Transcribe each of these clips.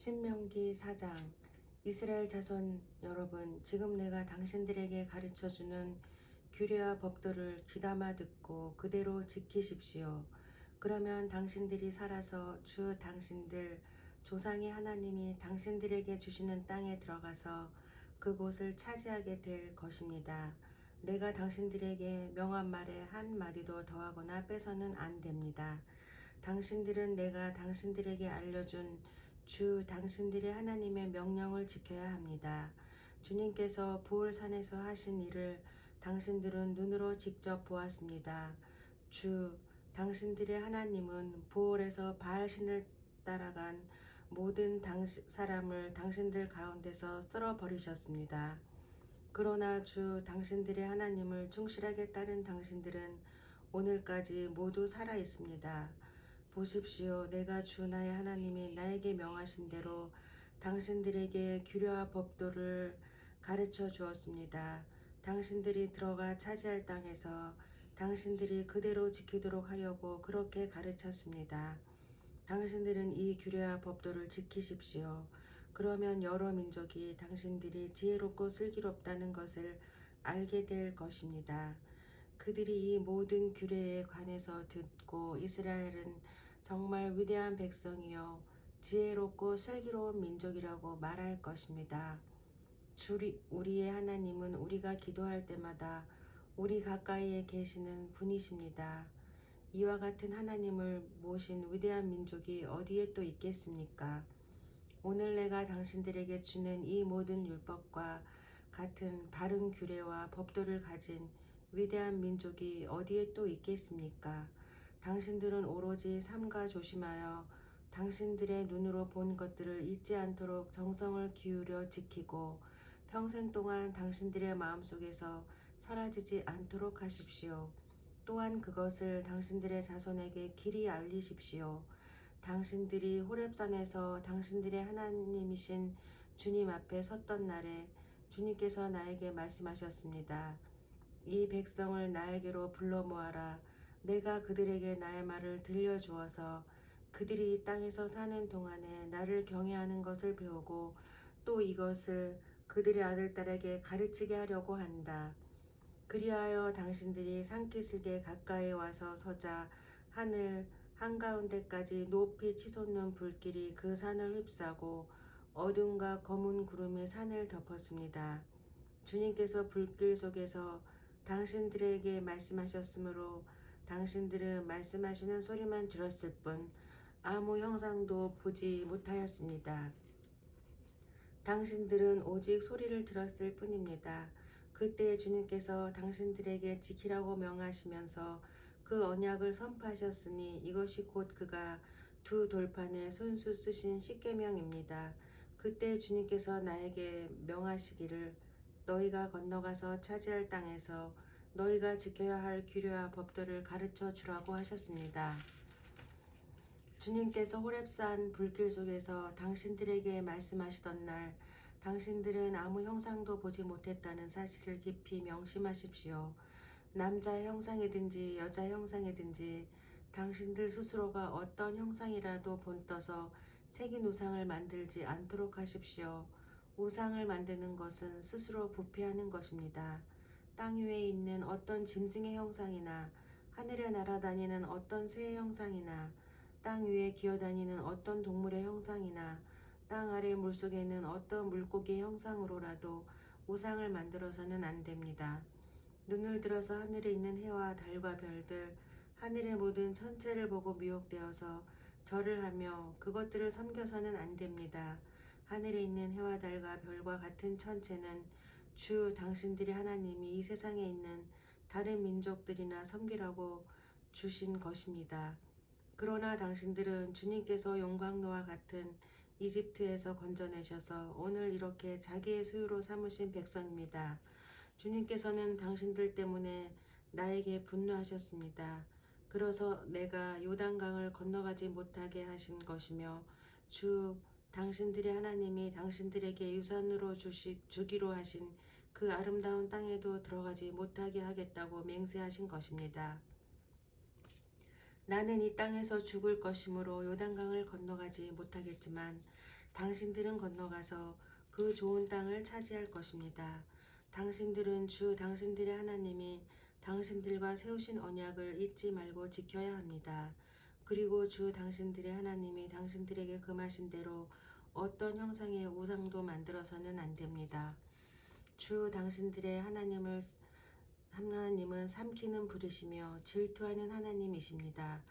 신명기 4장. 이스라엘 자손 여러분, 지금 내가 당신들에게 가르쳐주는 규례와 법도를 귀담아 듣고 그대로 지키십시오. 그러면 당신들이 살아서 주 당신들 조상의 하나님이 당신들에게 주시는 땅에 들어가서 그곳을 차지하게 될 것입니다. 내가 당신들에게 명한 말에 한 마디도 더하거나 빼서는 안 됩니다. 당신들은 내가 당신들에게 알려준 주 당신들의 하나님의 명령을 지켜야 합니다. 주님께서 부올산에서 하신 일을 당신들은 눈으로 직접 보았습니다. 주 당신들의 하나님은 부올에서 바알신을 따라간 모든 사람을 당신들 가운데서 쓸어버리셨습니다. 그러나 주 당신들의 하나님을 충실하게 따른 당신들은 오늘까지 모두 살아 있습니다. 보십시오. 내가 주 나의 하나님이 나에게 명하신 대로 당신들에게 규례와 법도를 가르쳐 주었습니다. 당신들이 들어가 차지할 땅에서 당신들이 그대로 지키도록 하려고 그렇게 가르쳤습니다. 당신들은 이 규례와 법도를 지키십시오. 그러면 여러 민족이 당신들이 지혜롭고 슬기롭다는 것을 알게 될 것입니다. 그들이 이 모든 규례에 관해서 듣고 이스라엘은 정말 위대한 백성이요 지혜롭고 슬기로운 민족이라고 말할 것입니다. 우리의 하나님은 우리가 기도할 때마다 우리 가까이에 계시는 분이십니다. 이와 같은 하나님을 모신 위대한 민족이 어디에 또 있겠습니까? 오늘 내가 당신들에게 주는 이 모든 율법과 같은 바른 규례와 법도를 가진 위대한 민족이 어디에 또 있겠습니까? 당신들은 오로지 삼가 조심하여 당신들의 눈으로 본 것들을 잊지 않도록 정성을 기울여 지키고 평생 동안 당신들의 마음속에서 사라지지 않도록 하십시오. 또한 그것을 당신들의 자손에게 길이 알리십시오. 당신들이 호렙산에서 당신들의 하나님이신 주님 앞에 섰던 날에 주님께서 나에게 말씀하셨습니다. 이 백성을 나에게로 불러 모아라. 내가 그들에게 나의 말을 들려주어서 그들이 이 땅에서 사는 동안에 나를 경외하는 것을 배우고 또 이것을 그들의 아들딸에게 가르치게 하려고 한다. 그리하여 당신들이 산기슭에 가까이 와서 서자 하늘 한가운데까지 높이 치솟는 불길이 그 산을 휩싸고 어둠과 검은 구름이 산을 덮었습니다. 주님께서 불길 속에서 당신들에게 말씀하셨으므로 당신들은 말씀하시는 소리만 들었을 뿐 아무 형상도 보지 못하였습니다. 당신들은 오직 소리를 들었을 뿐입니다. 그때 주님께서 당신들에게 지키라고 명하시면서 그 언약을 선포하셨으니 이것이 곧 그가 두 돌판에 손수 쓰신 십계명입니다. 그때 주님께서 나에게 명하시기를 너희가 건너가서 차지할 땅에서 너희가 지켜야 할 규례와 법도를 가르쳐 주라고 하셨습니다. 주님께서 호렙산 불길 속에서 당신들에게 말씀하시던 날 당신들은 아무 형상도 보지 못했다는 사실을 깊이 명심하십시오. 남자의 형상이든지 여자의 형상이든지 당신들 스스로가 어떤 형상이라도 본떠서 새긴 우상을 만들지 않도록 하십시오. 우상을 만드는 것은 스스로 부패하는 것입니다. 땅 위에 있는 어떤 짐승의 형상이나 하늘에 날아다니는 어떤 새의 형상이나 땅 위에 기어다니는 어떤 동물의 형상이나 땅 아래 물속에 있는 어떤 물고기의 형상으로라도 우상을 만들어서는 안 됩니다. 눈을 들어서 하늘에 있는 해와 달과 별들, 하늘의 모든 천체를 보고 미혹되어서 절을 하며 그것들을 섬겨서는 안 됩니다. 하늘에 있는 해와 달과 별과 같은 천체는 주 당신들의 하나님이 이 세상에 있는 다른 민족들이나 섬기라고 주신 것입니다. 그러나 당신들은 주님께서 용광로와 같은 이집트에서 건져내셔서 오늘 이렇게 자기의 소유로 삼으신 백성입니다. 주님께서는 당신들 때문에 나에게 분노하셨습니다. 그래서 내가 요단강을 건너가지 못하게 하신 것이며 주 당신들의 하나님이 당신들에게 유산으로 주기로 하신 그 아름다운 땅에도 들어가지 못하게 하겠다고 맹세하신 것입니다. 나는 이 땅에서 죽을 것이므로 요단강을 건너가지 못하겠지만 당신들은 건너가서 그 좋은 땅을 차지할 것입니다. 당신들은 주 당신들의 하나님이 당신들과 세우신 언약을 잊지 말고 지켜야 합니다. 그리고 주 당신들의 하나님이 당신들에게 금하신 대로 어떤 형상의 우상도 만들어서는 안 됩니다. 주 당신들의 하나님은 삼키는 불이시며 질투하는 하나님이십니다.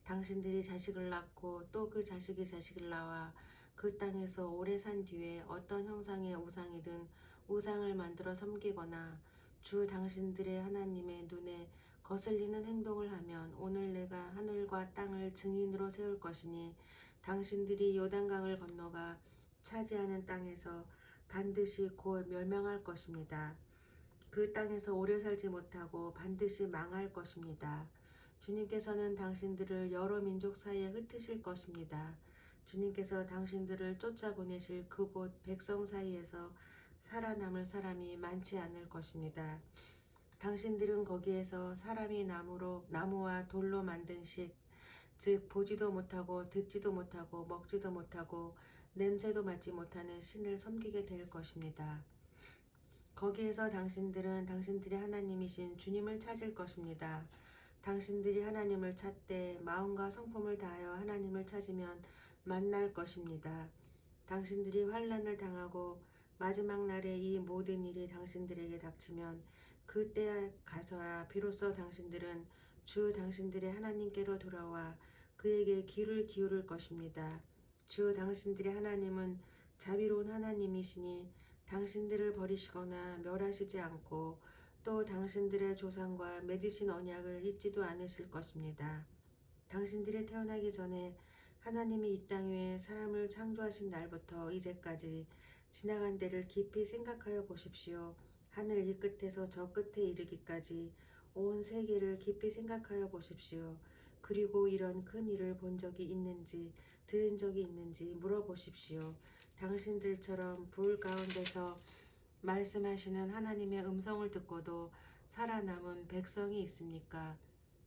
당신들이 자식을 낳고 또 그 자식이 자식을 낳아 그 땅에서 오래 산 뒤에 어떤 형상의 우상이든 우상을 만들어 섬기거나 주 당신들의 하나님의 눈에 거슬리는 행동을 하면 오늘 내가 하늘과 땅을 증인으로 세울 것이니 당신들이 요단강을 건너가 차지하는 땅에서 반드시 곧 멸망할 것입니다. 그 땅에서 오래 살지 못하고 반드시 망할 것입니다. 주님께서는 당신들을 여러 민족 사이에 흩으실 것입니다. 주님께서 당신들을 쫓아보내실 그곳 백성 사이에서 살아남을 사람이 많지 않을 것입니다. 당신들은 거기에서 사람이 나무와 돌로 만든 식, 즉 보지도 못하고 듣지도 못하고 먹지도 못하고 냄새도 맡지 못하는 신을 섬기게 될 것입니다. 거기에서 당신들은 당신들의 하나님이신 주님을 찾을 것입니다. 당신들이 하나님을 찾되 마음과 성품을 다하여 하나님을 찾으면 만날 것입니다. 당신들이 환난을 당하고 마지막 날에 이 모든 일이 당신들에게 닥치면 그때 가서야 비로소 당신들은 주 당신들의 하나님께로 돌아와 그에게 귀를 기울일 것입니다. 주 당신들의 하나님은 자비로운 하나님이시니 당신들을 버리시거나 멸하시지 않고 또 당신들의 조상과 맺으신 언약을 잊지도 않으실 것입니다. 당신들이 태어나기 전에 하나님이 이 땅 위에 사람을 창조하신 날부터 이제까지 지나간 때를 깊이 생각하여 보십시오. 하늘 이 끝에서 저 끝에 이르기까지 온 세계를 깊이 생각하여 보십시오. 그리고 이런 큰 일을 본 적이 있는지 들은 적이 있는지 물어보십시오. 당신들처럼 불 가운데서 말씀하시는 하나님의 음성을 듣고도 살아남은 백성이 있습니까?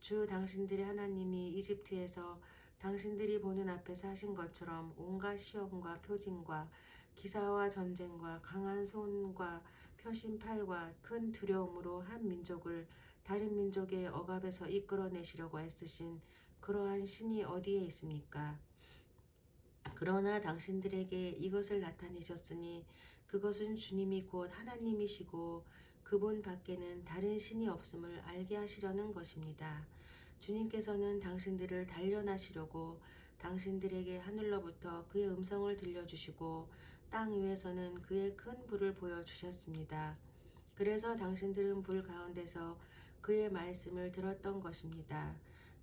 주 당신들의 하나님이 이집트에서 당신들이 보는 앞에서 하신 것처럼 온갖 시험과 표징과 기사와 전쟁과 강한 손과 펴신 팔과 큰 두려움으로 한 민족을 다른 민족의 억압에서 이끌어내시려고 애쓰신 그러한 신이 어디에 있습니까? 그러나 당신들에게 이것을 나타내셨으니 그것은 주님이 곧 하나님이시고 그분 밖에는 다른 신이 없음을 알게 하시려는 것입니다. 주님께서는 당신들을 단련하시려고 당신들에게 하늘로부터 그의 음성을 들려주시고 땅 위에서는 그의 큰 불을 보여주셨습니다. 그래서 당신들은 불 가운데서 그의 말씀을 들었던 것입니다.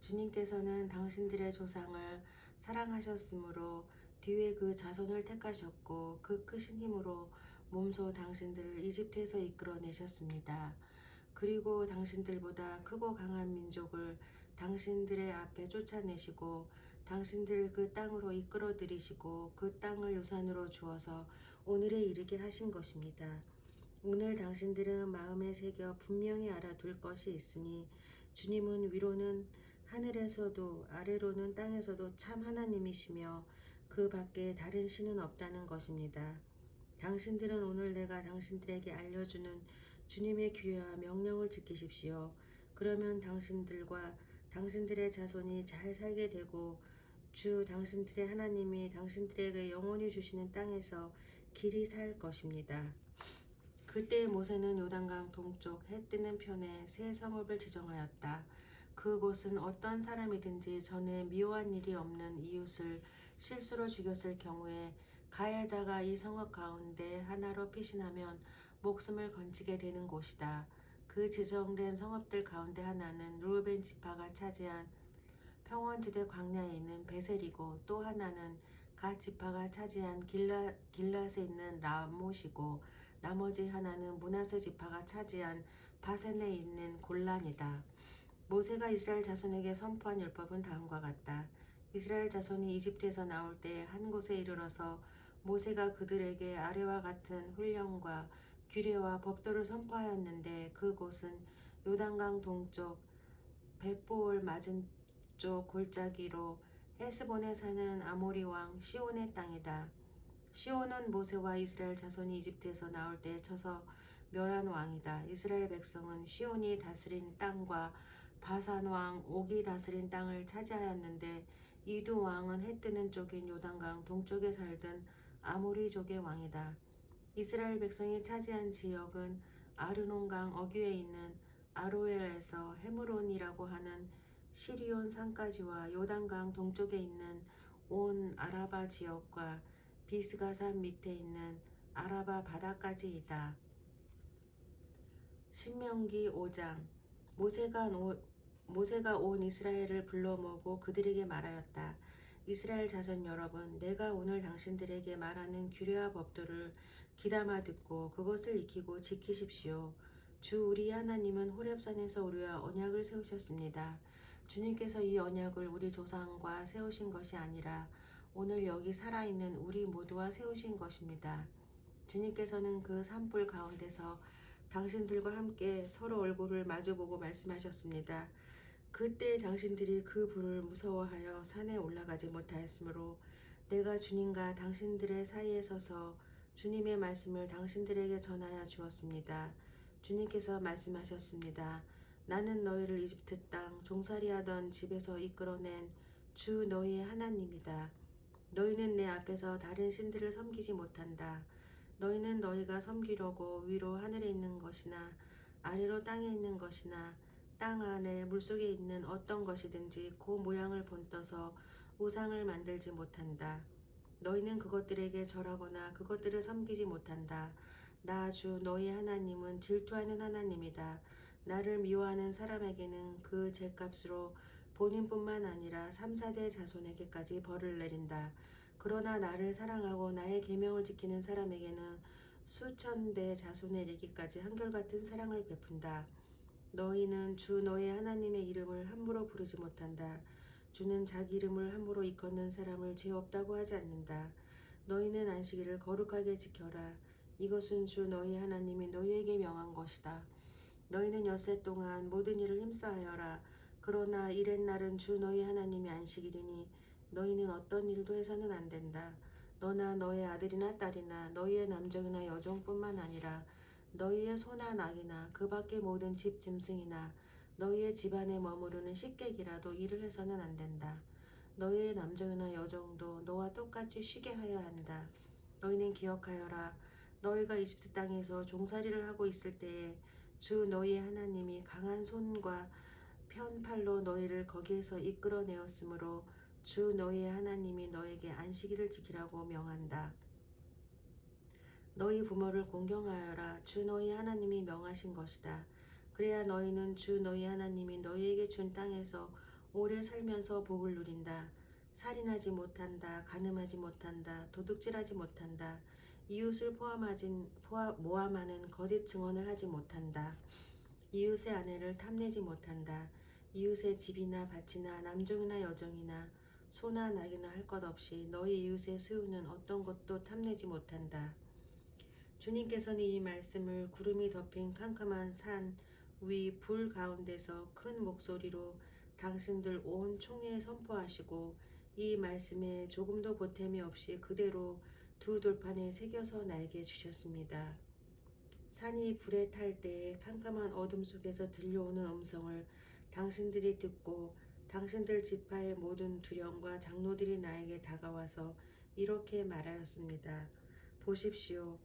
주님께서는 당신들의 조상을 사랑하셨으므로 뒤에 그 자손을 택하셨고 그 크신 힘으로 몸소 당신들을 이집트에서 이끌어내셨습니다. 그리고 당신들보다 크고 강한 민족을 당신들의 앞에 쫓아내시고 당신들을 그 땅으로 이끌어들이시고 그 땅을 유산으로 주어서 오늘에 이르게 하신 것입니다. 오늘 당신들은 마음에 새겨 분명히 알아둘 것이 있으니 주님은 위로는 하늘에서도 아래로는 땅에서도 참 하나님이시며 그 밖에 다른 신은 없다는 것입니다. 당신들은 오늘 내가 당신들에게 알려주는 주님의 규례와 명령을 지키십시오. 그러면 당신들과 당신들의 자손이 잘 살게 되고 주 당신들의 하나님이 당신들에게 영원히 주시는 땅에서 길이 살 것입니다. 그때 모세는 요단강 동쪽 해 뜨는 편에 새 성읍을 지정하였다. 그곳은 어떤 사람이든지 전에 미워한 일이 없는 이웃을 실수로 죽였을 경우에 가해자가 이 성읍 가운데 하나로 피신하면 목숨을 건지게 되는 곳이다. 그 지정된 성읍들 가운데 하나는 르우벤 지파가 차지한 평원지대 광야에 있는 베셀이고 또 하나는 갓 지파가 차지한 길앗에 있는 라못이고 나머지 하나는 므낫세 지파가 차지한 바센에 있는 골란이다. 모세가 이스라엘 자손에게 선포한 율법은 다음과 같다. 이스라엘 자손이 이집트에서 나올 때 한 곳에 이르러서 모세가 그들에게 아래와 같은 훈령과 규례와 법도를 선포하였는데 그곳은 요단강 동쪽 벳보올 맞은쪽 골짜기로 헤스본에 사는 아모리 왕 시온의 땅이다. 시온은 모세와 이스라엘 자손이 이집트에서 나올 때 쳐서 멸한 왕이다. 이스라엘 백성은 시온이 다스린 땅과 바산 왕 옥이 다스린 땅을 차지하였는데 이 두 왕은 해 뜨는 쪽인 요단강 동쪽에 살던 아모리족의 왕이다. 이스라엘 백성이 차지한 지역은 아르논강 어귀에 있는 아로엘에서 헤므론이라고 하는 시리온 산까지와 요단강 동쪽에 있는 온 아라바 지역과 비스가산 밑에 있는 아라바 바다까지이다. 신명기 5장 모세가 온 이스라엘을 불러 모으고 그들에게 말하였다. 이스라엘 자손 여러분, 내가 오늘 당신들에게 말하는 규례와 법도를 귀담아 듣고 그것을 익히고 지키십시오. 주 우리 하나님은 호렙산에서 우리와 언약을 세우셨습니다. 주님께서 이 언약을 우리 조상과 세우신 것이 아니라 오늘 여기 살아있는 우리 모두와 세우신 것입니다. 주님께서는 그 산불 가운데서 당신들과 함께 서로 얼굴을 마주보고 말씀하셨습니다. 그때 당신들이 그 불을 무서워하여 산에 올라가지 못하였으므로 내가 주님과 당신들의 사이에 서서 주님의 말씀을 당신들에게 전하여 주었습니다. 주님께서 말씀하셨습니다. 나는 너희를 이집트 땅 종살이하던 집에서 이끌어낸 주 너희의 하나님이다. 너희는 내 앞에서 다른 신들을 섬기지 못한다. 너희는 너희가 섬기려고 위로 하늘에 있는 것이나 아래로 땅에 있는 것이나 땅 안에 물속에 있는 어떤 것이든지 그 모양을 본떠서 우상을 만들지 못한다. 너희는 그것들에게 절하거나 그것들을 섬기지 못한다. 나 주 너희 하나님은 질투하는 하나님이다. 나를 미워하는 사람에게는 그 죄값으로 본인뿐만 아니라 3, 4대 자손에게까지 벌을 내린다. 그러나 나를 사랑하고 나의 계명을 지키는 사람에게는 수천 대 자손에 이르기까지 한결같은 사랑을 베푼다. 너희는 주 너희 하나님의 이름을 함부로 부르지 못한다. 주는 자기 이름을 함부로 일컫는 사람을 죄 없다고 하지 않는다. 너희는 안식일을 거룩하게 지켜라. 이것은 주 너희 하나님이 너희에게 명한 것이다. 너희는 엿새 동안 모든 일을 힘써하여라. 그러나 이렛날은 주 너희 하나님의 안식일이니 너희는 어떤 일도 해서는 안 된다. 너나 너의 아들이나 딸이나 너희의 남종이나 여종뿐만 아니라 너희의 소나 낙이나 그 밖의 모든 집 짐승이나 너희의 집안에 머무르는 식객이라도 일을 해서는 안 된다. 너희의 남종이나 여종도 너와 똑같이 쉬게 하여야 한다. 너희는 기억하여라. 너희가 이집트 땅에서 종살이를 하고 있을 때에 주 너희의 하나님이 강한 손과 편팔로 너희를 거기에서 이끌어내었으므로 주 너희의 하나님이 너에게 안식일을 지키라고 명한다. 너희 부모를 공경하여라. 주 너희 하나님이 명하신 것이다. 그래야 너희는 주 너희 하나님이 너희에게 준 땅에서 오래 살면서 복을 누린다. 살인하지 못한다. 간음하지 못한다. 도둑질하지 못한다. 이웃을 모함하는 거짓 증언을 하지 못한다. 이웃의 아내를 탐내지 못한다. 이웃의 집이나 밭이나 남종이나 여종이나 소나 낙이나 할 것 없이 너희 이웃의 소유는 어떤 것도 탐내지 못한다. 주님께서는 이 말씀을 구름이 덮인 캄캄한 산 위 불 가운데서 큰 목소리로 당신들 온 총회에 선포하시고 이 말씀에 조금도 보탬이 없이 그대로 두 돌판에 새겨서 나에게 주셨습니다. 산이 불에 탈 때에 캄캄한 어둠 속에서 들려오는 음성을 당신들이 듣고 당신들 지파의 모든 두령과 장로들이 나에게 다가와서 이렇게 말하였습니다. 보십시오.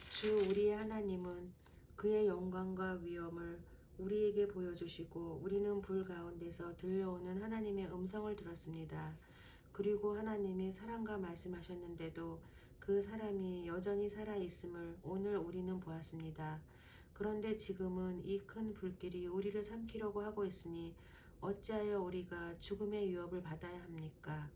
주 우리의 하나님은 그의 영광과 위엄을 우리에게 보여주시고 우리는 불 가운데서 들려오는 하나님의 음성을 들었습니다. 그리고 하나님이 사람과 말씀하셨는데도 그 사람이 여전히 살아있음을 오늘 우리는 보았습니다. 그런데 지금은 이 큰 불길이 우리를 삼키려고 하고 있으니 어찌하여 우리가 죽음의 위협을 받아야 합니까?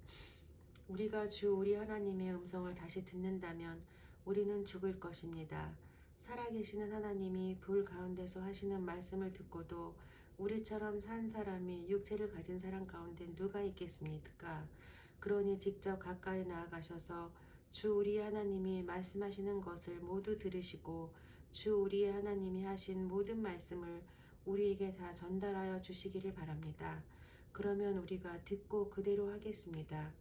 우리가 주 우리 하나님의 음성을 다시 듣는다면 우리는 죽을 것입니다. 살아계시는 하나님이 불 가운데서 하시는 말씀을 듣고도 우리처럼 산 사람이 육체를 가진 사람 가운데 누가 있겠습니까? 그러니 직접 가까이 나아가셔서 주 우리 하나님이 말씀하시는 것을 모두 들으시고 주 우리의 하나님이 하신 모든 말씀을 우리에게 다 전달하여 주시기를 바랍니다. 그러면 우리가 듣고 그대로 하겠습니다.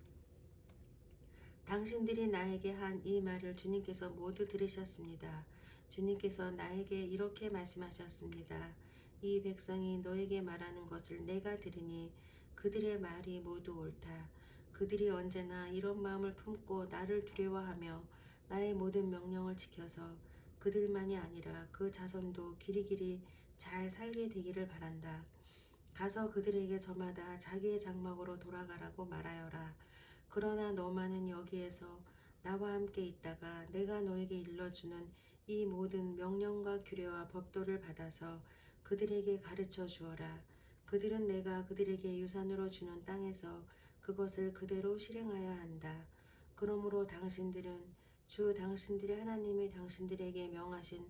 당신들이 나에게 한 이 말을 주님께서 모두 들으셨습니다. 주님께서 나에게 이렇게 말씀하셨습니다. 이 백성이 너에게 말하는 것을 내가 들으니 그들의 말이 모두 옳다. 그들이 언제나 이런 마음을 품고 나를 두려워하며 나의 모든 명령을 지켜서 그들만이 아니라 그 자손도 길이길이 잘 살게 되기를 바란다. 가서 그들에게 저마다 자기의 장막으로 돌아가라고 말하여라. 그러나 너만은 여기에서 나와 함께 있다가 내가 너에게 일러주는 이 모든 명령과 규례와 법도를 받아서 그들에게 가르쳐 주어라. 그들은 내가 그들에게 유산으로 주는 땅에서 그것을 그대로 실행하여야 한다. 그러므로 당신들은 주 당신들의 하나님이 당신들에게 명하신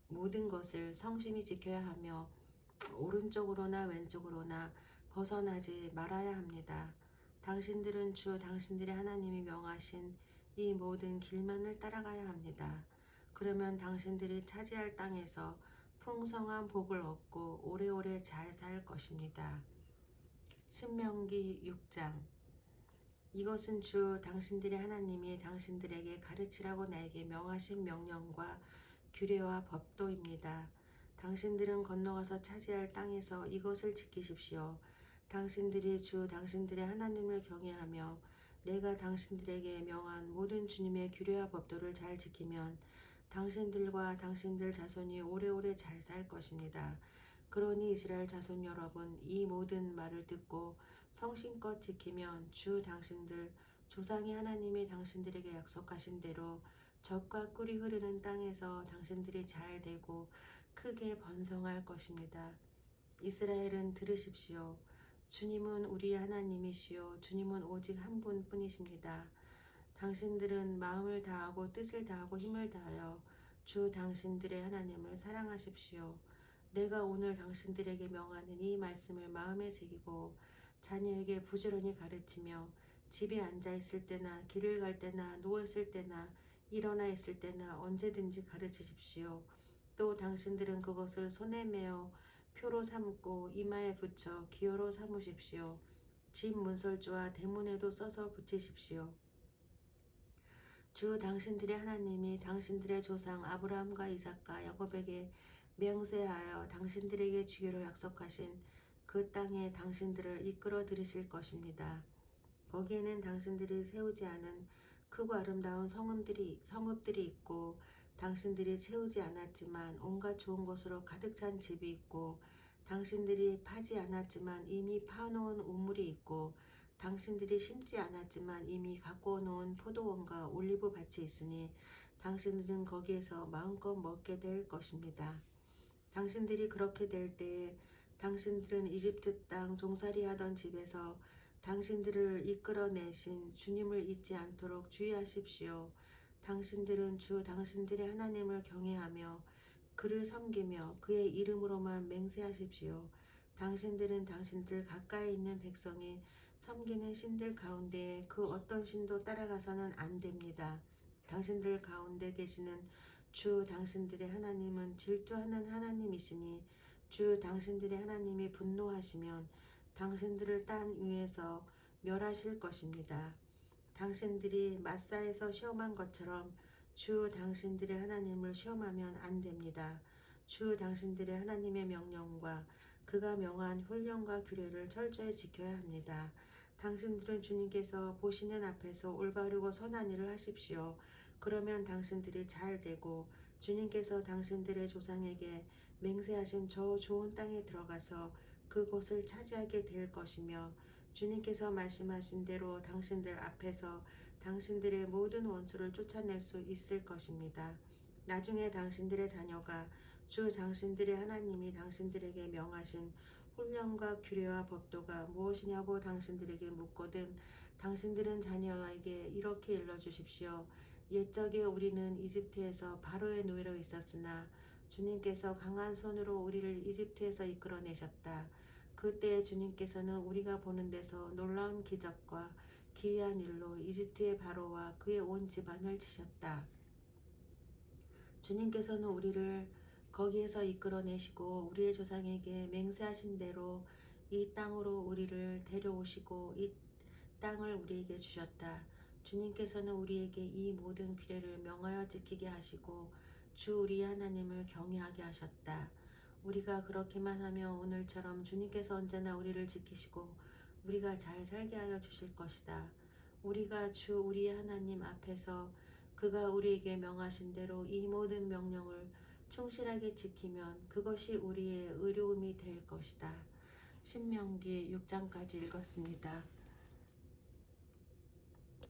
모든 것을 성실히 지켜야 하며 오른쪽으로나 왼쪽으로나 벗어나지 말아야 합니다. 당신들은 주 당신들의 하나님이 명하신 이 모든 길만을 따라가야 합니다. 그러면 당신들이 차지할 땅에서 풍성한 복을 얻고 오래오래 잘 살 것입니다. 신명기 6장. 이것은 주 당신들의 하나님이 당신들에게 가르치라고 나에게 명하신 명령과 규례와 법도입니다. 당신들은 건너가서 차지할 땅에서 이것을 지키십시오. 당신들이 주 당신들의 하나님을 경외하며 내가 당신들에게 명한 모든 주님의 규례와 법도를 잘 지키면 당신들과 당신들 자손이 오래오래 잘 살 것입니다. 그러니 이스라엘 자손 여러분, 이 모든 말을 듣고 성심껏 지키면 주 당신들 조상의 하나님이 당신들에게 약속하신 대로 젖과 꿀이 흐르는 땅에서 당신들이 잘 되고 크게 번성할 것입니다. 이스라엘은 들으십시오. 주님은 우리의 하나님이시요 주님은 오직 한 분뿐이십니다. 당신들은 마음을 다하고 뜻을 다하고 힘을 다하여 주 당신들의 하나님을 사랑하십시오. 내가 오늘 당신들에게 명하는 이 말씀을 마음에 새기고 자녀에게 부지런히 가르치며 집에 앉아 있을 때나 길을 갈 때나 누워 있을 때나 일어나 있을 때나 언제든지 가르치십시오. 또 당신들은 그것을 손에 메어 표로 삼고 이마에 붙여 기호로 삼으십시오. 집 문설주와 대문에도 써서 붙이십시오. 주 당신들의 하나님이 당신들의 조상 아브라함과 이삭과 야곱에게 맹세하여 당신들에게 주기로 약속하신 그 땅에 당신들을 이끌어 들이실 것입니다. 거기에는 당신들이 세우지 않은 크고 아름다운 성읍들이 있고 당신들이 채우지 않았지만 온갖 좋은 것으로 가득 찬 집이 있고 당신들이 파지 않았지만 이미 파놓은 우물이 있고 당신들이 심지 않았지만 이미 가꾸어 놓은 포도원과 올리브 밭이 있으니 당신들은 거기에서 마음껏 먹게 될 것입니다. 당신들이 그렇게 될 때에 당신들은 이집트 땅 종살이하던 집에서 당신들을 이끌어내신 주님을 잊지 않도록 주의하십시오. 당신들은 주 당신들의 하나님을 경외하며 그를 섬기며 그의 이름으로만 맹세하십시오. 당신들은 당신들 가까이 있는 백성이 섬기는 신들 가운데에 그 어떤 신도 따라가서는 안 됩니다. 당신들 가운데 계시는 주 당신들의 하나님은 질투하는 하나님이시니 주 당신들의 하나님이 분노하시면 당신들을 땅 위에서 멸하실 것입니다. 당신들이 마사에서 시험한 것처럼 주 당신들의 하나님을 시험하면 안 됩니다. 주 당신들의 하나님의 명령과 그가 명한 훈련과 규례를 철저히 지켜야 합니다. 당신들은 주님께서 보시는 앞에서 올바르고 선한 일을 하십시오. 그러면 당신들이 잘 되고 주님께서 당신들의 조상에게 맹세하신 저 좋은 땅에 들어가서 그곳을 차지하게 될 것이며 주님께서 말씀하신 대로 당신들 앞에서 당신들의 모든 원수를 쫓아낼 수 있을 것입니다. 나중에 당신들의 자녀가 주 당신들의 하나님이 당신들에게 명하신 훈련과 규례와 법도가 무엇이냐고 당신들에게 묻거든 당신들은 자녀에게 이렇게 일러주십시오. 옛적에 우리는 이집트에서 바로의 노예로 있었으나 주님께서 강한 손으로 우리를 이집트에서 이끌어내셨다. 그때 주님께서는 우리가 보는 데서 놀라운 기적과 기이한 일로 이집트의 바로와 그의 온 집안을 치셨다. 주님께서는 우리를 거기에서 이끌어내시고 우리의 조상에게 맹세하신 대로 이 땅으로 우리를 데려오시고 이 땅을 우리에게 주셨다. 주님께서는 우리에게 이 모든 규례를 명하여 지키게 하시고 주 우리 하나님을 경외하게 하셨다. 우리가 그렇게만 하면 오늘처럼 주님께서 언제나 우리를 지키시고 우리가 잘 살게 하여 주실 것이다. 우리가 주 우리 하나님 앞에서 그가 우리에게 명하신 대로 이 모든 명령을 충실하게 지키면 그것이 우리의 의로움이 될 것이다. 신명기 6장까지 읽었습니다.